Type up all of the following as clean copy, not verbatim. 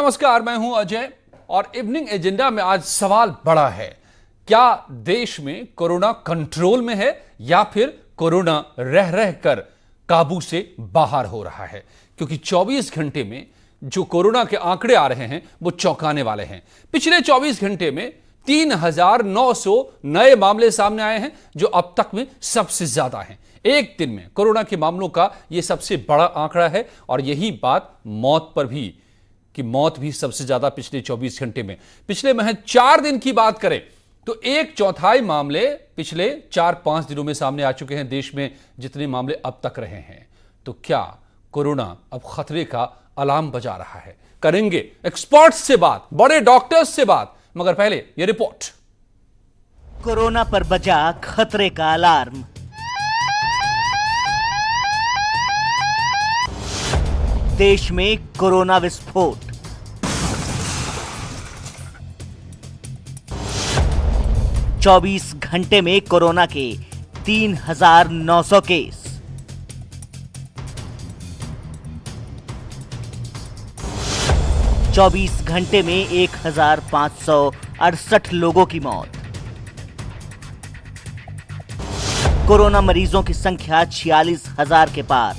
नमस्कार, मैं हूं अजय और इवनिंग एजेंडा में आज सवाल बड़ा है। क्या देश में कोरोना कंट्रोल में है या फिर कोरोना रह रह कर काबू से बाहर हो रहा है? क्योंकि 24 घंटे में जो कोरोना के आंकड़े आ रहे हैं वो चौंकाने वाले हैं। पिछले 24 घंटे में 3,900 नए मामले सामने आए हैं, जो अब तक में सबसे ज्यादा हैं। एक दिन में कोरोना के मामलों का यह सबसे बड़ा आंकड़ा है और यही बात मौत पर भी, कि मौत भी सबसे ज्यादा पिछले 24 घंटे में। पिछले महज 4 दिन की बात करें तो 1/4 मामले पिछले 4-5 दिनों में सामने आ चुके हैं देश में, जितने मामले अब तक रहे हैं। तो क्या कोरोना अब खतरे का अलार्म बजा रहा है? करेंगे एक्सपर्ट्स से बात, बड़े डॉक्टर्स से बात, मगर पहले यह रिपोर्ट। कोरोना पर बजा खतरे का अलार्म। देश में कोरोना विस्फोट। चौबीस घंटे में कोरोना के 3,900 केस। चौबीस घंटे में 1,568 लोगों की मौत। कोरोना मरीजों की संख्या 46,000 के पार।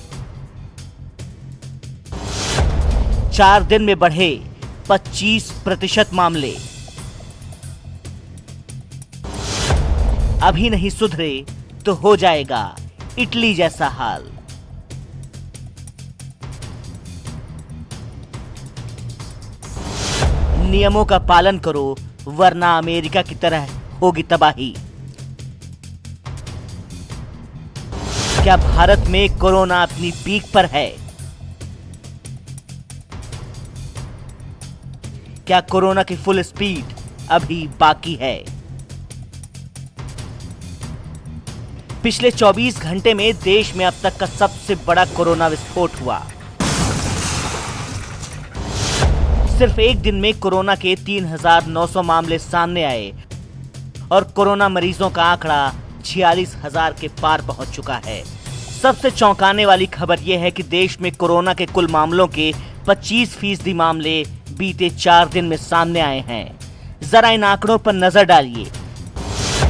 4 दिन में बढ़े 25% मामले। अभी नहीं सुधरे तो हो जाएगा इटली जैसा हाल। नियमों का पालन करो वरना अमेरिका की तरह होगी तबाही। क्या भारत में कोरोना अपनी पीक पर है? क्या कोरोना की फुल स्पीड अभी बाकी है? पिछले 24 घंटे में देश में अब तक का सबसे बड़ा कोरोना विस्फोट हुआ। सिर्फ एक दिन में कोरोना के 3,900 मामले सामने आए और कोरोना मरीजों का आंकड़ा 46,000 के पार पहुंच चुका है। सबसे चौंकाने वाली खबर यह है कि देश में कोरोना के कुल मामलों के 25% मामले बीते 4 दिन में सामने आए हैं। जरा इन आंकड़ों पर नजर डालिए।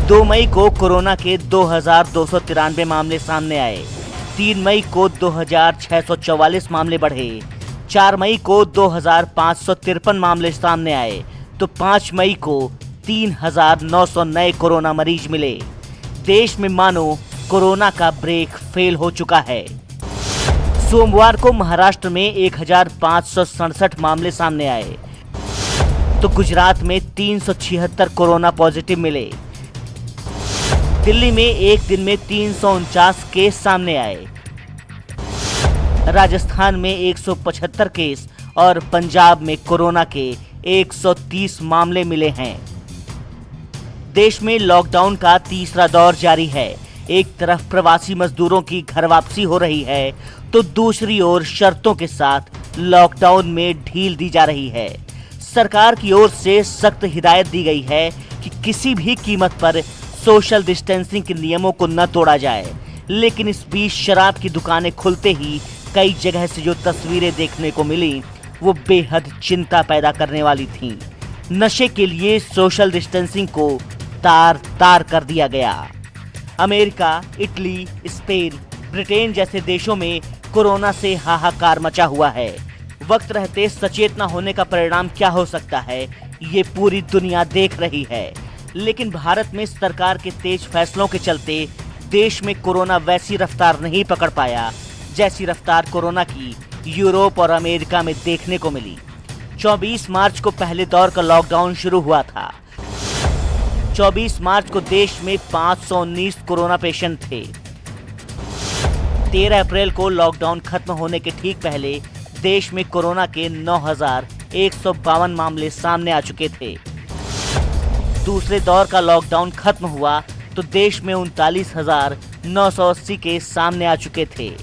2 मई को कोरोना के 2,293 मामले सामने आए। 3 मई को 2,644 मामले बढ़े। 4 मई को 2,553 मामले सामने आए तो 5 मई को 3,900 नए कोरोना मरीज मिले। देश में मानो कोरोना का ब्रेक फेल हो चुका है। सोमवार को महाराष्ट्र में 1,567 मामले सामने आए तो गुजरात में 376 कोरोना पॉजिटिव मिले। दिल्ली में एक दिन में 349 केस सामने आए। राजस्थान में 175 केस और पंजाब में कोरोना के 130 मामले मिले हैं। देश में लॉकडाउन का तीसरा दौर जारी है। एक तरफ प्रवासी मजदूरों की घर वापसी हो रही है तो दूसरी ओर शर्तों के साथ लॉकडाउन में ढील दी जा रही है। सरकार की ओर से सख्त हिदायत दी गई है कि किसी भी कीमत पर सोशल डिस्टेंसिंग के नियमों को न तोड़ा जाए। लेकिन इस बीच शराब की दुकानें खुलते ही कई जगह से जो तस्वीरें देखने को मिली वो बेहद चिंता पैदा करने वाली थीं। नशे के लिए सोशल डिस्टेंसिंग को तार तार कर दिया गया। अमेरिका, इटली, स्पेन, ब्रिटेन जैसे देशों में कोरोना से हाहाकार मचा हुआ है। वक्त रहते सचेत न होने का परिणाम क्या हो सकता है, ये पूरी दुनिया देख रही है। लेकिन भारत में सरकार के तेज फैसलों के चलते देश में कोरोना वैसी रफ्तार नहीं पकड़ पाया जैसी रफ्तार कोरोना की यूरोप और अमेरिका में देखने को मिली। 24 मार्च को पहले दौर का लॉकडाउन शुरू हुआ था। 24 मार्च को देश में 519 कोरोना पेशेंट थे। 13 अप्रैल को लॉकडाउन खत्म होने के ठीक पहले देश में कोरोना के 9,152 मामले सामने आ चुके थे। दूसरे दौर का लॉकडाउन खत्म हुआ तो देश में 39,980 केस सामने आ चुके थे।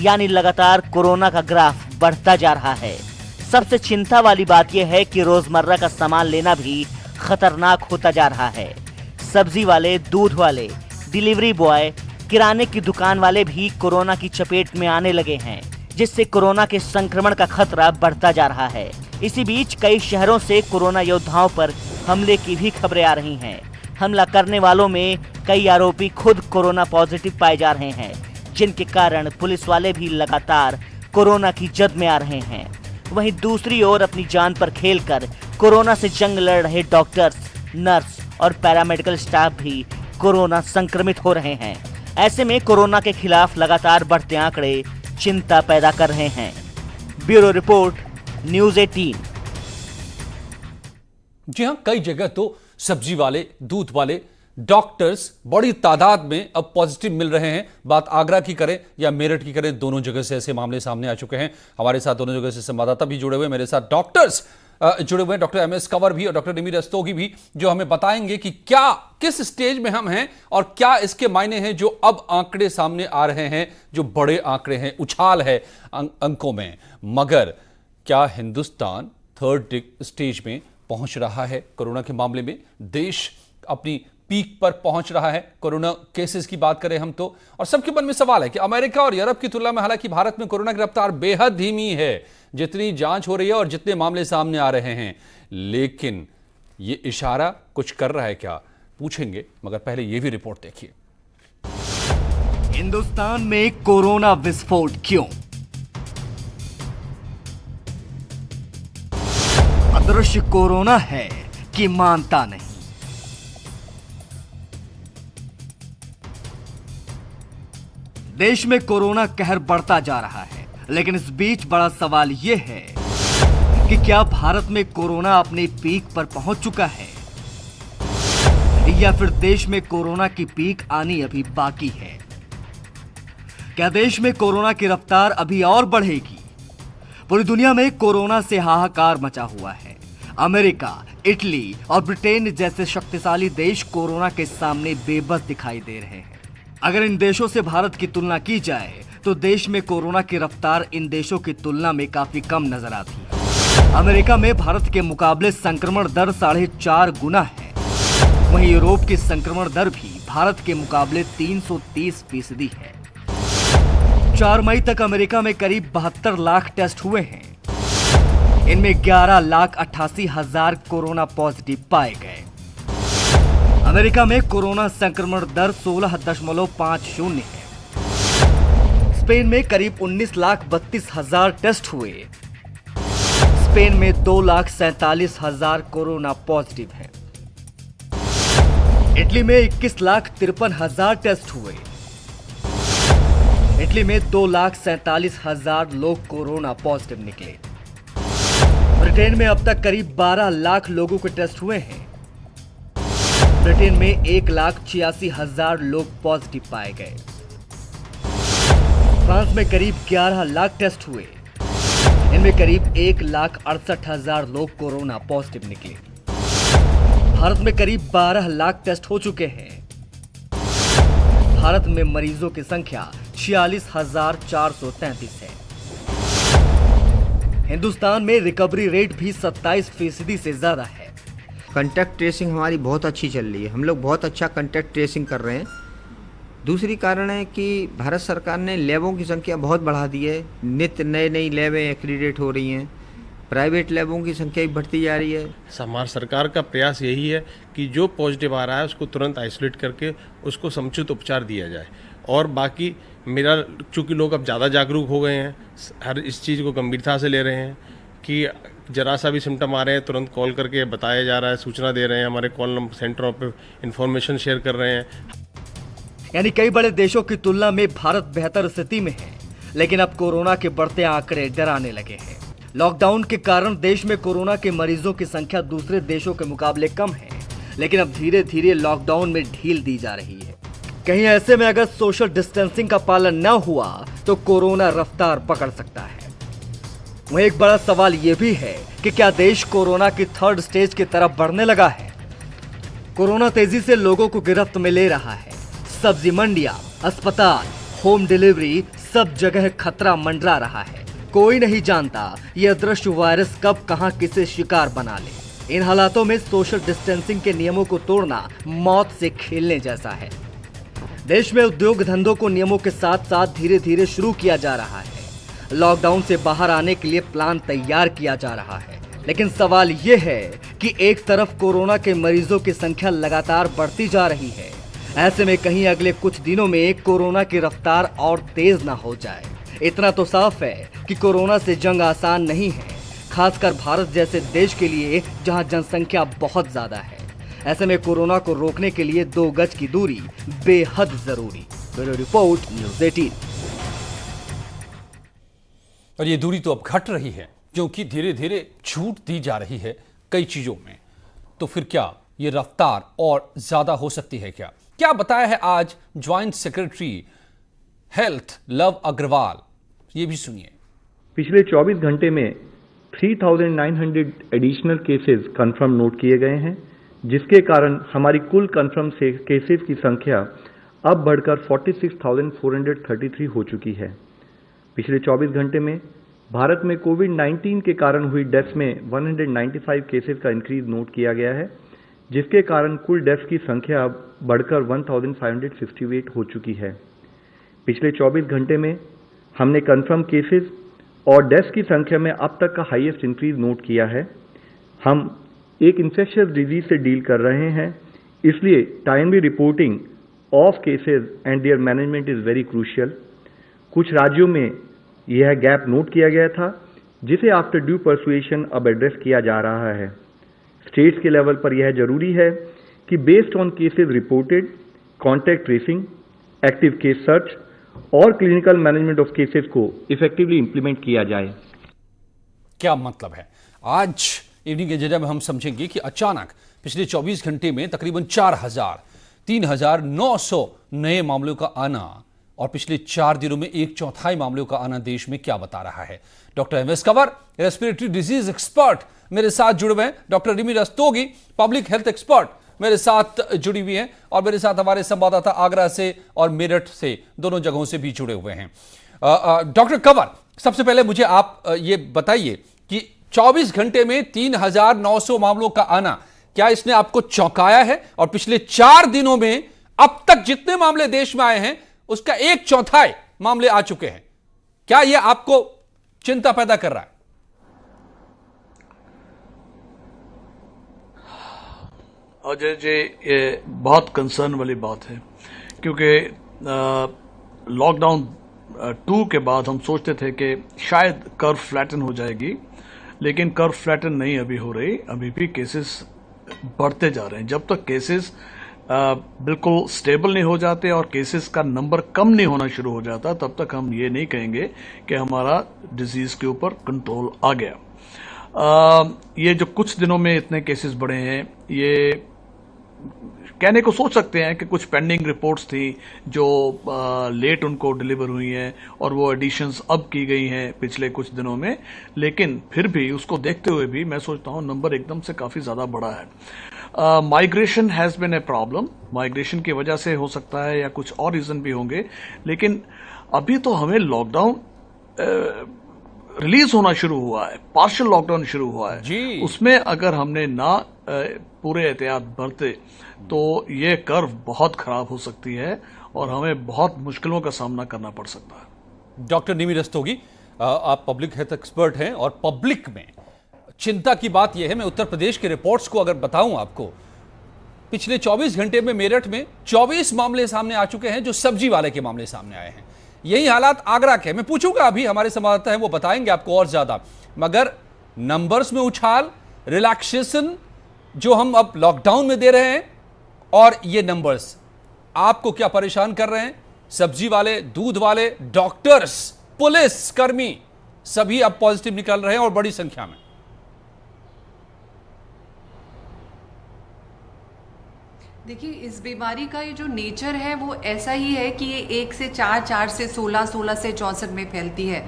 यानी लगातार कोरोना का ग्राफ बढ़ता जा रहा है। सबसे चिंता वाली बात यह है कि रोजमर्रा का सामान लेना भी खतरनाक होता जा रहा है। सब्जी वाले, दूध वाले, डिलीवरी बॉय, किराने की दुकान वाले भी कोरोना की चपेट में आने लगे हैं। जिससे कोरोना के संक्रमण का खतरा बढ़ता जा रहा है। इसी बीच कई शहरों से कोरोना योद्धाओं पर हमले की भी खबरें आ रही हैं। हमला करने वालों में कई आरोपी खुद कोरोना पॉजिटिव पाए जा रहे हैं, जिनके कारण पुलिस वाले भी लगातार कोरोना की जद में आ रहे हैं। वहीं दूसरी ओर अपनी जान पर खेलकर कोरोना से जंग लड़ रहे डॉक्टर्स, नर्स और पैरामेडिकल स्टाफ भी कोरोना संक्रमित हो रहे हैं। ऐसे में कोरोना के खिलाफ लगातार बढ़ते आंकड़े चिंता पैदा कर रहे हैं। Bureau report, news 18। जी हां, कई जगह तो सब्जी वाले, दूध वाले, डॉक्टर्स बड़ी तादाद में अब पॉजिटिव मिल रहे हैं। बात आगरा की करें या मेरठ की करें, दोनों जगह से ऐसे मामले सामने आ चुके हैं। हमारे साथ दोनों जगह से संवाददाता भी जुड़े हुए, मेरे साथ डॉक्टर्स जुड़े हुए हैं, डॉक्टर एम एस कंवर भी और डॉक्टर निमि रस्तोगी भी, जो हमें बताएंगे कि क्या किस स्टेज में हम हैं और क्या इसके मायने हैं जो अब आंकड़े सामने आ रहे हैं, जो बड़े आंकड़े हैं, उछाल है अंकों में। मगर क्या हिंदुस्तान थर्ड स्टेज में पहुंच रहा है कोरोना के मामले में? देश अपनी पीक पर पहुंच रहा है कोरोना केसेस की बात करें हम तो, और सबके मन में सवाल है कि अमेरिका और यूरोप की तुलना में हालांकि भारत में कोरोना की रफ्तार बेहद धीमी है, जितनी जांच हो रही है और जितने मामले सामने आ रहे हैं, लेकिन ये इशारा कुछ कर रहा है क्या, पूछेंगे। मगर पहले ये भी रिपोर्ट देखिए। हिंदुस्तान में कोरोना विस्फोट क्यों? अदृश्य कोरोना है कि मानता नहीं? देश में कोरोना कहर बढ़ता जा रहा है, लेकिन इस बीच बड़ा सवाल यह है कि क्या भारत में कोरोना अपने पीक पर पहुंच चुका है या फिर देश में कोरोना की पीक आनी अभी बाकी है? क्या देश में कोरोना की रफ्तार अभी और बढ़ेगी? पूरी दुनिया में कोरोना से हाहाकार मचा हुआ है। अमेरिका, इटली और ब्रिटेन जैसे शक्तिशाली देश कोरोना के सामने बेबस दिखाई दे रहे हैं। अगर इन देशों से भारत की तुलना की जाए तो देश में कोरोना की रफ्तार इन देशों की तुलना में काफी कम नजर आती है। अमेरिका में भारत के मुकाबले संक्रमण दर 4.5 गुना है। वहीं यूरोप की संक्रमण दर भी भारत के मुकाबले 330% है। 4 मई तक अमेरिका में करीब 72 लाख टेस्ट हुए हैं। इनमें 11,88,000 कोरोना पॉजिटिव पाए गए। अमेरिका में कोरोना संक्रमण दर 16.50 है। स्पेन में करीब 19,32,000 टेस्ट हुए। स्पेन में 2,47,000 कोरोना पॉजिटिव है। इटली में 21,53,000 टेस्ट हुए। इटली में 2,47,000 लोग कोरोना पॉजिटिव निकले। ब्रिटेन में अब तक करीब 12 लाख लोगों के टेस्ट हुए हैं। ब्रिटेन में 1,86,000 लोग पॉजिटिव पाए गए। फ्रांस में करीब 11 लाख टेस्ट हुए। इनमें करीब 1,68,000 लोग कोरोना पॉजिटिव निकले। भारत में करीब 12 लाख टेस्ट हो चुके हैं। भारत में मरीजों की संख्या 46,433 है। हिंदुस्तान में रिकवरी रेट भी 27% से ज्यादा है। कंटैक्ट ट्रेसिंग हमारी बहुत अच्छी चल रही है। हम लोग बहुत अच्छा कंटैक्ट ट्रेसिंग कर रहे हैं। दूसरी कारण है कि भारत सरकार ने लैबों की संख्या बहुत बढ़ा दी है। नित्य नई लैबें एक्रीडेट हो रही हैं। प्राइवेट लैबों की संख्या भी बढ़ती जा रही है। हमारी सरकार का प्रयास यही है कि जो पॉजिटिव आ रहा है उसको तुरंत आइसोलेट करके उसको समुचित उपचार दिया जाए। और बाकी मेरा, चूँकि लोग अब ज़्यादा जागरूक हो गए हैं, हर इस चीज़ को गंभीरता से ले रहे हैं कि जरा सा भी सिम्टम आ रहे हैं तुरंत कॉल करके बताया जा रहा है, सूचना दे रहे हैं। हमारे कॉल नंबर सेंटरों पे इंफॉर्मेशन शेयर कर रहे हैं। यानी कई बड़े देशों की तुलना में भारत बेहतर स्थिति में है, लेकिन अब कोरोना के बढ़ते आंकड़े डराने लगे हैं। लॉकडाउन के कारण देश में कोरोना के मरीजों की संख्या दूसरे देशों के मुकाबले कम है, लेकिन अब धीरे धीरे लॉकडाउन में ढील दी जा रही है। कहीं ऐसे में अगर सोशल डिस्टेंसिंग का पालन न हुआ तो कोरोना रफ्तार पकड़ सकता है। वहीं एक बड़ा सवाल यह भी है कि क्या देश कोरोना की थर्ड स्टेज की तरफ बढ़ने लगा है? कोरोना तेजी से लोगों को गिरफ्त में ले रहा है। सब्जी मंडियां, अस्पताल, होम डिलीवरी, सब जगह खतरा मंडरा रहा है। कोई नहीं जानता यह अदृश्य वायरस कब कहां किसे शिकार बना ले। इन हालातों में सोशल डिस्टेंसिंग के नियमों को तोड़ना मौत से खेलने जैसा है। देश में उद्योग धंधों को नियमों के साथ साथ धीरे धीरे शुरू किया जा रहा है। लॉकडाउन से बाहर आने के लिए प्लान तैयार किया जा रहा है। लेकिन सवाल ये है कि एक तरफ कोरोना के मरीजों की संख्या लगातार बढ़ती जा रही है, ऐसे में कहीं अगले कुछ दिनों में कोरोना की रफ्तार और तेज ना हो जाए। इतना तो साफ है कि कोरोना से जंग आसान नहीं है, खासकर भारत जैसे देश के लिए जहां जनसंख्या बहुत ज्यादा है। ऐसे में कोरोना को रोकने के लिए 2 गज की दूरी बेहद जरूरी। Bureau report, news 18। और ये दूरी तो अब घट रही है क्योंकि धीरे धीरे छूट दी जा रही है कई चीजों में। तो फिर क्या ये रफ्तार और ज्यादा हो सकती है? क्या बताया है आज joint secretary health Lav Agarwal, ये भी सुनिए। पिछले 24 घंटे में 3,900 एडिशनल केसेस कंफर्म नोट किए गए हैं, जिसके कारण हमारी कुल कंफर्म केसेस की संख्या अब बढ़कर 46,433 हो चुकी है। पिछले 24 घंटे में भारत में कोविड-19 के कारण हुई डेथ्स में 195 केसेस का इंक्रीज नोट किया गया है, जिसके कारण कुल डेथ्स की संख्या अब बढ़कर 1,568 हो चुकी है। पिछले 24 घंटे में हमने कंफर्म केसेस और डेथ्स की संख्या में अब तक का हाईएस्ट इंक्रीज नोट किया है। हम एक इन्फेक्शियस डिजीज से डील कर रहे हैं, इसलिए timely reporting of cases and there management is very crucial. कुछ राज्यों में यह गैप नोट किया गया था, जिसे आफ्टर ड्यू परसुएशन अब एड्रेस किया जा रहा है। स्टेट्स के लेवल पर यह जरूरी है कि based on cases reported, contact tracing, active case search और क्लिनिकल मैनेजमेंट ऑफ केसेस को इफेक्टिवली इंप्लीमेंट किया जाए। क्या मतलब है? आज इवनिंग एजेंडा में हम समझेंगे कि अचानक पिछले 24 घंटे में तकरीबन 3,900 नए मामलों का आना और पिछले 4 दिनों में 1/4 मामलों का आना देश में क्या बता रहा है। Doctor MS Kanwar, respiratory disease expert, मेरे साथ जुड़े हुए हैं। Doctor Rimi Rastogi, public health expert, मेरे साथ जुड़ी हुई हैं। और मेरे साथ हमारे संवाददाता आगरा से और मेरठ से, दोनों जगहों से भी जुड़े हुए हैं। डॉक्टर कंवर, सबसे पहले मुझे आप ये बताइए कि 24 घंटे में 3,900 मामलों का आना, क्या इसने आपको चौंकाया है? और पिछले 4 दिनों में अब तक जितने मामले देश में आए हैं उसका 1/4 मामले आ चुके हैं। क्या यह आपको चिंता पैदा कर रहा है? अजय जी, ये बहुत कंसर्न वाली बात है, क्योंकि लॉकडाउन 2 के बाद हम सोचते थे कि शायद कर्व फ्लैटन हो जाएगी, लेकिन कर्व फ्लैटन नहीं अभी हो रही। अभी भी केसेस बढ़ते जा रहे हैं। जब तक केसेस बिल्कुल स्टेबल नहीं हो जाते और केसेस का नंबर कम नहीं होना शुरू हो जाता, तब तक हम ये नहीं कहेंगे कि हमारा डिजीज के ऊपर कंट्रोल आ गया। ये जो कुछ दिनों में इतने केसेस बढ़े हैं, ये कहने को सोच सकते हैं कि कुछ पेंडिंग रिपोर्ट्स थी जो लेट उनको डिलीवर हुई हैं और वो एडिशंस अब की गई हैं पिछले कुछ दिनों में, लेकिन फिर भी उसको देखते हुए भी मैं सोचता हूं नंबर एकदम से काफी ज्यादा बड़ा है। Migration has been a problem. Migration की वजह से हो सकता है या कुछ और रीजन भी होंगे, लेकिन अभी तो हमें लॉकडाउन रिलीज होना शुरू हुआ है, पार्शियल लॉकडाउन शुरू हुआ है जी। उसमें अगर हमने ना पूरे एहतियात बरते तो ये कर्व बहुत खराब हो सकती है और हमें बहुत मुश्किलों का सामना करना पड़ सकता है। डॉक्टर निमी रस्तोगी, आप पब्लिक हेल्थ एक्सपर्ट हैं और पब्लिक में चिंता की बात यह है, मैं उत्तर प्रदेश के रिपोर्ट्स को अगर बताऊं आपको, पिछले 24 घंटे में मेरठ में 24 मामले सामने आ चुके हैं जो सब्जी वाले के मामले सामने आए हैं। यही हालात आगरा के, मैं पूछूंगा अभी हमारे संवाददाता हैं वो बताएंगे आपको और ज्यादा, मगर नंबर्स में उछाल, रिलैक्सेशन जो हम अब लॉकडाउन में दे रहे हैं, और ये नंबर्स आपको क्या परेशान कर रहे हैं? सब्जी वाले, दूध वाले, डॉक्टर्स, पुलिस कर्मी सभी अब पॉजिटिव निकल रहे हैं और बड़ी संख्या में। देखिए, इस बीमारी का ये जो नेचर है वो ऐसा ही है कि ये 1 से 4, 4 से 16, 16 से 64 में फैलती है।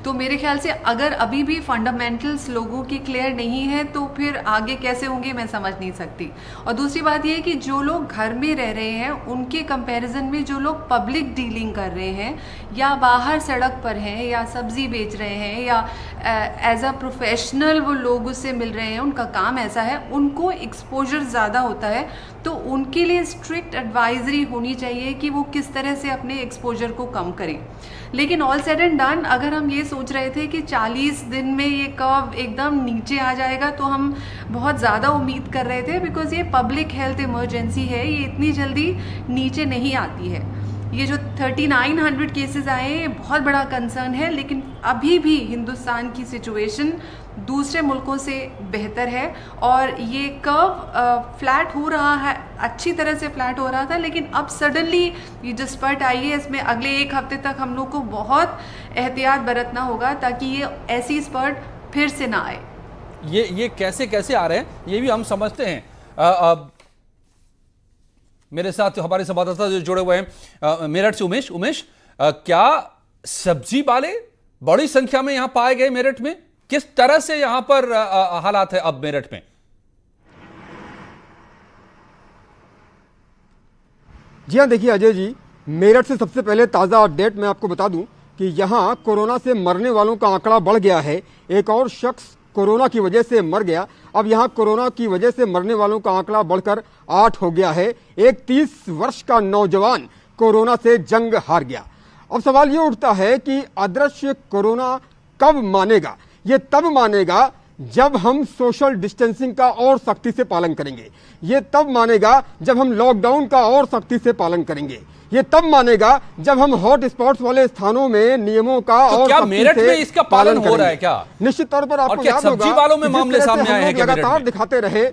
तो मेरे ख्याल से अगर अभी भी फंडामेंटल्स लोगों की क्लियर नहीं है तो फिर आगे कैसे होंगे मैं समझ नहीं सकती। और दूसरी बात ये है कि जो लोग घर में रह रहे हैं उनके कंपैरिजन में जो लोग पब्लिक डीलिंग कर रहे हैं या बाहर सड़क पर हैं या सब्जी बेच रहे हैं या एज अ प्रोफेशनल वो लोग उससे मिल रहे हैं, उनका काम ऐसा है, उनको एक्सपोजर ज़्यादा होता है, तो उनके लिए स्ट्रिक्ट एडवाइजरी होनी चाहिए कि वो किस तरह से अपने एक्सपोजर को कम करें। लेकिन ऑल सेड एंड डन, अगर हम ये सोच रहे थे कि 40 दिन में ये कर्व एकदम नीचे आ जाएगा, तो हम बहुत ज़्यादा उम्मीद कर रहे थे, बिकॉज ये पब्लिक हेल्थ इमरजेंसी है, ये इतनी जल्दी नीचे नहीं आती है। ये जो 3900 केसेस आए हैं, ये बहुत बड़ा कंसर्न है, लेकिन अभी भी हिंदुस्तान की सिचुएशन दूसरे मुल्कों से बेहतर है और ये कर्व फ्लैट हो रहा है, अच्छी तरह से फ्लैट हो रहा था, लेकिन अब सडनली ये जो स्पर्ट आई है, इसमें अगले 1 हफ्ते तक हम लोग को बहुत एहतियात बरतना होगा ताकि ये ऐसी स्पर्ट फिर से ना आए। ये कैसे कैसे आ रहे हैं ये भी हम समझते हैं। मेरे साथ हमारे संवाददाता जो जुड़े हुए हैं मेरठ से उमेश, क्या सब्जी वाले बड़ी संख्या में यहां पाए गए मेरठ में? किस तरह से यहां पर हालात है अब मेरठ में? जी हाँ, देखिए अजय जी, मेरठ से सबसे पहले ताज़ा अपडेट मैं आपको बता दूं कि यहाँ कोरोना से मरने वालों का आंकड़ा बढ़ गया है। एक और शख्स कोरोना की वजह से मर गया। अब यहाँ कोरोना की वजह से मरने वालों का आंकड़ा बढ़कर 8 हो गया है। एक 30 वर्ष का नौजवान कोरोना से जंग हार गया। अब सवाल ये उठता है कि अदृश्य कोरोना कब मानेगा? ये तब मानेगा जब हम सोशल डिस्टेंसिंग का और सख्ती से पालन करेंगे। ये तब मानेगा जब हम लॉकडाउन का और सख्ती से पालन करेंगे। ये तब मानेगा जब हम हॉट स्पॉट्स वाले स्थानों में नियमों का तो और क्या सख्ती मेरठ से में इसका पालन हो रहा है क्या? निश्चित तौर पर आपको क्या याद सब्जी होगा वालों में कि जिस मामले तरह से सामने हम आए हैं लोग क्या मेरठ लगातार में? दिखाते रहे।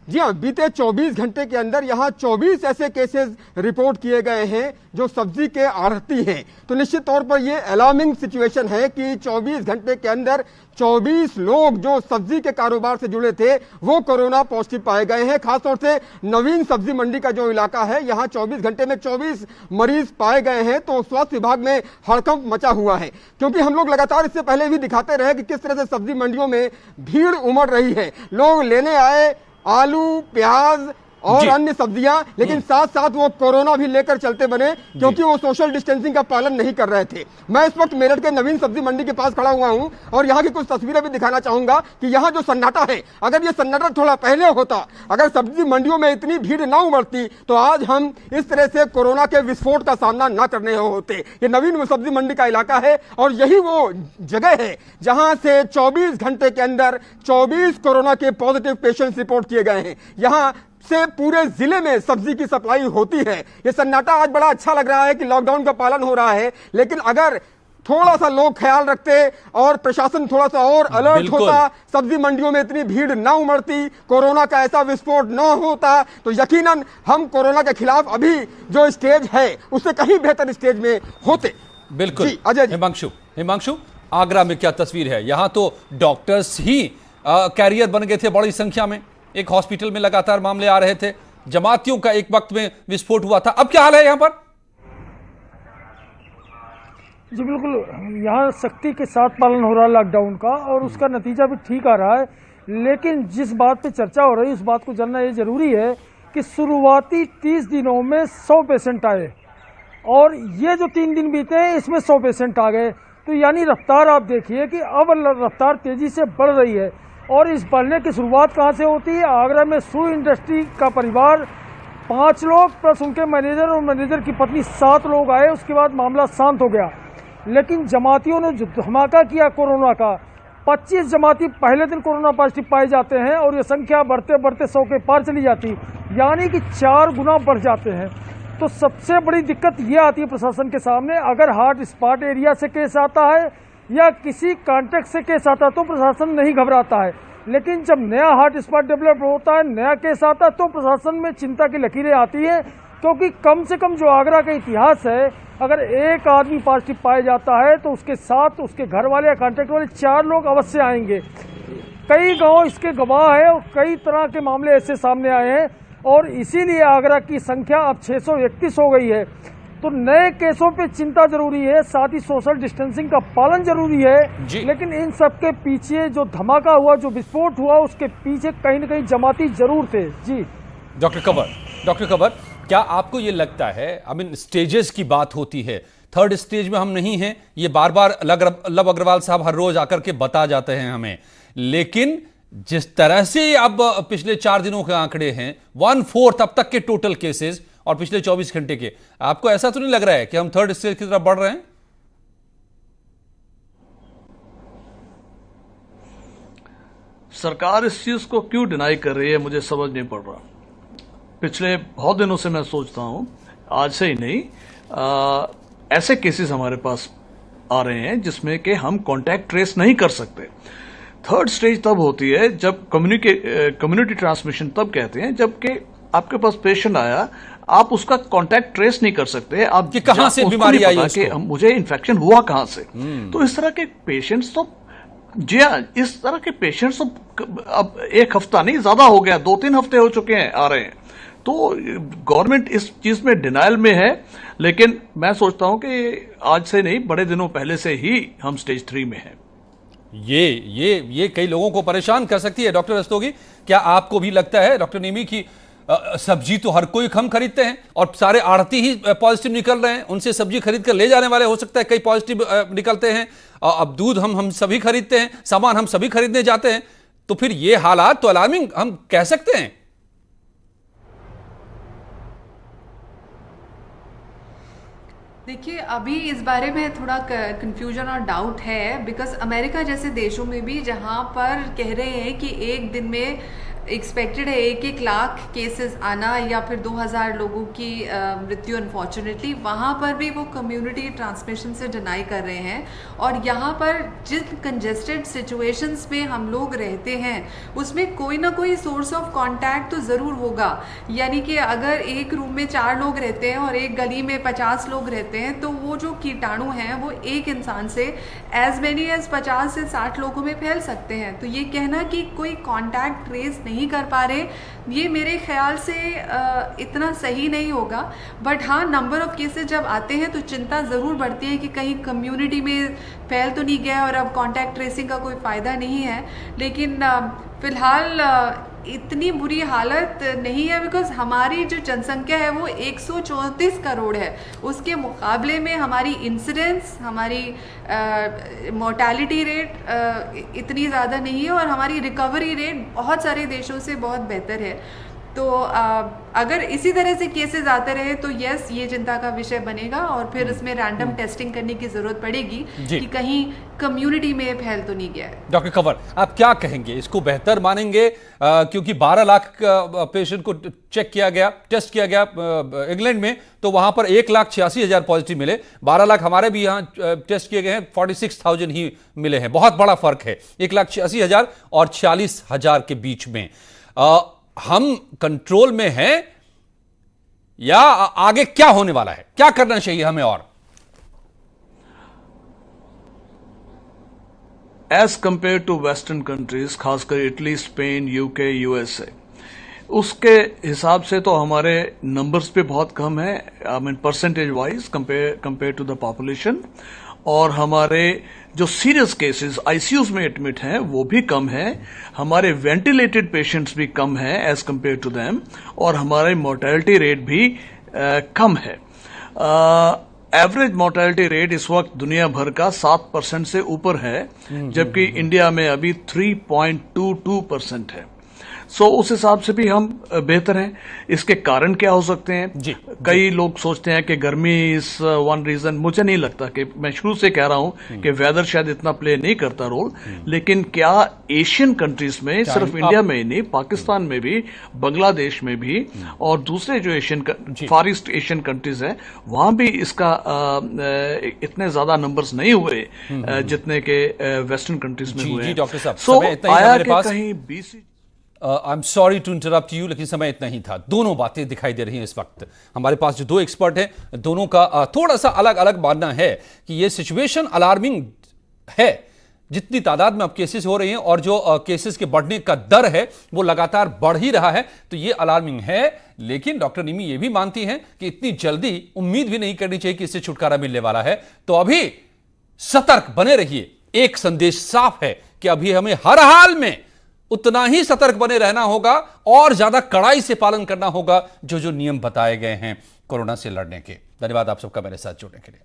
जी हाँ, बीते 24 घंटे के अंदर यहाँ 24 ऐसे केसेस रिपोर्ट किए गए हैं जो सब्जी के आढ़ती हैं। तो निश्चित तौर पर ये अलार्मिंग सिचुएशन है कि 24 घंटे के अंदर 24 लोग जो सब्जी के कारोबार से जुड़े थे वो कोरोना पॉजिटिव पाए गए हैं। खासतौर से नवीन सब्जी मंडी का जो इलाका है, यहाँ 24 घंटे में 24 मरीज पाए गए हैं। तो स्वास्थ्य विभाग में हड़कंप मचा हुआ है, क्योंकि हम लोग लगातार इससे पहले भी दिखाते रहे कि किस तरह से सब्जी मंडियों में भीड़ उमड़ रही है। लोग लेने आए आलू, प्याज और अन्य सब्जियां, लेकिन साथ साथ वो कोरोना भी लेकर चलते बने, क्योंकि वो सोशल डिस्टेंसिंग का पालन नहीं कर रहे थे। मैं इस वक्त मेरठ के नवीन सब्जी मंडी के पास खड़ा हुआ हूं और यहाँ की कुछ तस्वीरें भी दिखाना चाहूंगा कि यहाँ जो सन्नाटा है, अगर ये सन्नाटा थोड़ा पहले होता, अगर सब्जी मंडियों में इतनी भीड़ ना उमड़ती, तो आज हम इस तरह से कोरोना के विस्फोट का सामना ना करने होते। ये नवीन सब्जी मंडी का इलाका है और यही वो जगह है जहां से 24 घंटे के अंदर 24 कोरोना के पॉजिटिव पेशेंट्स रिपोर्ट किए गए हैं। यहाँ से पूरे जिले में सब्जी की सप्लाई होती है। ये सन्नाटा आज बड़ा अच्छा लग रहा है कि लॉकडाउन का पालन हो रहा है, लेकिन अगर थोड़ा सा लोग ख्याल रखते और प्रशासन थोड़ा सा और अलर्ट होता, सब्जी मंडियों में इतनी भीड़ ना उमड़ती, कोरोना का ऐसा विस्फोट ना होता, तो यकीनन हम कोरोना के खिलाफ अभी जो स्टेज है उससे कहीं बेहतर स्टेज में होते। बिल्कुल। अजय, हिमांशु, आगरा में क्या तस्वीर है? यहां तो डॉक्टर्स ही कैरियर बन गए थे बड़ी संख्या में। एक हॉस्पिटल में लगातार मामले आ रहे थे, जमातियों का एक वक्त में विस्फोट हुआ था। अब क्या हाल है यहां पर? जी बिल्कुल, यहाँ सख्ती के साथ पालन हो रहा है लॉकडाउन का और उसका नतीजा भी ठीक आ रहा है। लेकिन जिस बात पे चर्चा हो रही है उस बात को जानना ये जरूरी है कि शुरुआती 30 दिनों में 100 पेशेंट आए और ये जो 3 दिन बीते हैं इसमें 100 पेशेंट आ गए। तो यानी रफ्तार आप देखिए कि अब रफ्तार तेजी से बढ़ रही है। और इस बढ़ने की शुरुआत कहाँ से होती है? आगरा में शू इंडस्ट्री का परिवार 5 लोग प्लस उनके मैनेजर और मैनेजर की पत्नी 7 लोग आए। उसके बाद मामला शांत हो गया। लेकिन जमातियों ने जो धमाका किया कोरोना का, 25 जमाती पहले दिन कोरोना पॉजिटिव पाए जाते हैं और ये संख्या बढ़ते बढ़ते 100 के पार चली जाती, यानी कि 4 गुना बढ़ जाते हैं। तो सबसे बड़ी दिक्कत ये आती है प्रशासन के सामने, अगर हॉट स्पॉट एरिया से केस आता है या किसी कॉन्टेक्ट से केस आता है तो प्रशासन नहीं घबराता है। लेकिन जब नया हॉट स्पॉट डेवलप होता है, नया केस आता है, तो प्रशासन में चिंता की लकीरें आती हैं, क्योंकि कम से कम जो आगरा का इतिहास है, अगर एक आदमी पॉजिटिव पाया जाता है तो उसके साथ उसके घर वाले या कॉन्टेक्ट वाले 4 लोग अवश्य आएंगे। कई गांव इसके गवाह है और कई तरह के मामले ऐसे सामने आए हैं और इसीलिए आगरा की संख्या अब 631 हो गई है। तो नए केसों पे चिंता जरूरी है, साथ ही सोशल डिस्टेंसिंग का पालन जरूरी है। लेकिन इन सब के पीछे जो धमाका हुआ, जो विस्फोट हुआ, उसके पीछे कहीं न कहीं जमाती जरूर थे। जी डॉक्टर कबर, क्या आपको ये लगता है, स्टेजेस की बात होती है, थर्ड स्टेज में हम नहीं हैं, ये बार बार लव अग्रवाल साहब हर रोज आकर के बता जाते हैं हमें। लेकिन जिस तरह से अब पिछले 4 दिनों के आंकड़े हैं, 1/4 अब तक के टोटल केसेस और पिछले 24 घंटे के, आपको ऐसा तो नहीं लग रहा है कि हम थर्ड स्टेज की तरफ बढ़ रहे हैं? सरकार इस चीज को क्यों डिनाई कर रही है, मुझे समझ नहीं पड़ रहा। पिछले बहुत दिनों से मैं सोचता हूं, आज से ही नहीं, ऐसे केसेस हमारे पास आ रहे हैं जिसमें कि हम कांटेक्ट ट्रेस नहीं कर सकते। थर्ड स्टेज तब होती है जब कम्युनिटी ट्रांसमिशन तब कहते हैं जबकि आपके पास पेशेंट आया, आप उसका कांटेक्ट ट्रेस नहीं कर सकते, आप कि कहां से बीमारी आई उसको, मुझे इन्फेक्शन हुआ कहां से। तो इस तरह के पेशेंट्स तो जी हाँ, इस तरह के पेशेंट्स अब 1 हफ्ता नहीं, ज्यादा हो गया, 2-3 हफ्ते हो चुके हैं आ रहे हैं। तो गवर्नमेंट इस चीज में डिनायल में है, लेकिन मैं सोचता हूं कि आज से नहीं, बड़े दिनों पहले से ही हम स्टेज 3 में हैं। ये कई लोगों को परेशान कर सकती है। डॉक्टर रस्तोगी, क्या आपको भी लगता है डॉक्टर निमी की सब्जी तो हर कोई हम खरीदते हैं और सारे आढ़ती ही पॉजिटिव निकल रहे हैं, उनसे सब्जी खरीद कर ले जाने वाले हो सकता है कई पॉजिटिव निकलते हैं। अब दूध हम सभी खरीदते हैं, सामान हम सभी खरीदने जाते हैं, तो फिर ये हालात तो अलार्मिंग हम कह सकते हैं। देखिए, अभी इस बारे में थोड़ा कंफ्यूजन और डाउट है, बिकॉज अमेरिका जैसे देशों में भी जहां पर कह रहे हैं कि एक दिन में एक्सपेक्टेड है 1-1 लाख केसेस आना या फिर 2000 लोगों की मृत्यु अनफॉर्चुनेटली, वहाँ पर भी वो कम्युनिटी ट्रांसमिशन से डिनाई कर रहे हैं। और यहाँ पर जिन कंजेस्टेड सिचुएशंस में हम लोग रहते हैं उसमें कोई ना कोई सोर्स ऑफ कांटेक्ट तो ज़रूर होगा। यानी कि अगर एक रूम में 4 लोग रहते हैं और एक गली में 50 लोग रहते हैं, तो वो जो कीटाणु हैं वो एक इंसान से एज मेनी एज 50 से 60 लोगों में फैल सकते हैं। तो ये कहना कि कोई कांटेक्ट ट्रेस नहीं कर पा रहे, ये मेरे ख्याल से इतना सही नहीं होगा। बट हाँ, नंबर ऑफ केसेस जब आते हैं तो चिंता ज़रूर बढ़ती है कि कहीं कम्युनिटी में फैल तो नहीं गया और अब कांटेक्ट ट्रेसिंग का कोई फ़ायदा नहीं है। लेकिन फ़िलहाल इतनी बुरी हालत नहीं है, बिकॉज हमारी जो जनसंख्या है वो 134 करोड़ है। उसके मुकाबले में हमारी इंसिडेंस, हमारी मोर्टेलिटी रेट इतनी ज़्यादा नहीं है और हमारी रिकवरी रेट बहुत सारे देशों से बहुत बेहतर है। तो अगर इसी तरह से केसेस आते रहे तो यस, ये चिंता का विषय बनेगा और फिर इसमें रैंडम टेस्टिंग करने की जरूरत पड़ेगी कि कहीं कम्युनिटी में फैल तो नहीं गया है। डॉक्टर कंवर, आप क्या कहेंगे, इसको बेहतर मानेंगे? क्योंकि 12 लाख पेशेंट को चेक किया गया, टेस्ट किया गया इंग्लैंड में, तो वहां पर 1,86,000 पॉजिटिव मिले। 12 लाख हमारे भी यहाँ टेस्ट किए गए हैं, 46,000 ही मिले हैं। बहुत बड़ा फर्क है 1,86,000 और 40,000 के बीच में। हम कंट्रोल में हैं या आगे क्या होने वाला है, क्या करना चाहिए हमें? और as compare to western countries, खासकर इटली, स्पेन, यूके, यूएसए, उसके हिसाब से तो हमारे नंबर्स पे बहुत कम है, I mean percentage wise compare to the population. और हमारे जो सीरियस केसेस आईसीयूज में एडमिट हैं वो भी कम है, हमारे वेंटिलेटेड पेशेंट्स भी कम हैं एज कंपेयर टू देम, और हमारी मोर्टेलिटी रेट भी कम है। एवरेज मोर्टेलिटी रेट इस वक्त दुनिया भर का 7% से ऊपर है, जबकि इंडिया में अभी 3.22% है। सो उस हिसाब से भी हम बेहतर हैं। इसके कारण क्या हो सकते हैं? कई लोग सोचते हैं कि गर्मी इज वन रीजन। मुझे नहीं लगता, कि मैं शुरू से कह रहा हूं कि वेदर शायद इतना प्ले नहीं करता रोल, लेकिन क्या एशियन कंट्रीज में, सिर्फ इंडिया में ही नहीं, पाकिस्तान में भी, बांग्लादेश में भी, और दूसरे जो एशियन फार ईस्ट एशियन कंट्रीज हैं, वहां भी इसका इतने ज्यादा नंबर्स नहीं हुए जितने के वेस्टर्न कंट्रीज में हुए हैं। सो आया कि कहीं 20 I am sorry to interrupt you, लेकिन समय इतना ही था। दोनों बातें दिखाई दे रही हैं इस वक्त। हमारे पास जो 2 एक्सपर्ट हैं, दोनों का थोड़ा सा अलग अलग मानना है कि ये सिचुएशन अलार्मिंग है। जितनी तादाद में अब केसेस हो रही हैं और जो केसेस के बढ़ने का दर है वो लगातार बढ़ ही रहा है, तो ये अलार्मिंग है। लेकिन डॉक्टर निमी ये भी मानती हैं कि इतनी जल्दी उम्मीद भी नहीं करनी चाहिए कि इससे छुटकारा मिलने वाला है। तो अभी सतर्क बने रहिए। एक संदेश साफ है कि अभी हमें हर हाल में उतना ही सतर्क बने रहना होगा और ज्यादा कड़ाई से पालन करना होगा जो जो नियम बताए गए हैं कोरोना से लड़ने के। धन्यवाद आप सबका मेरे साथ जुड़ने के लिए।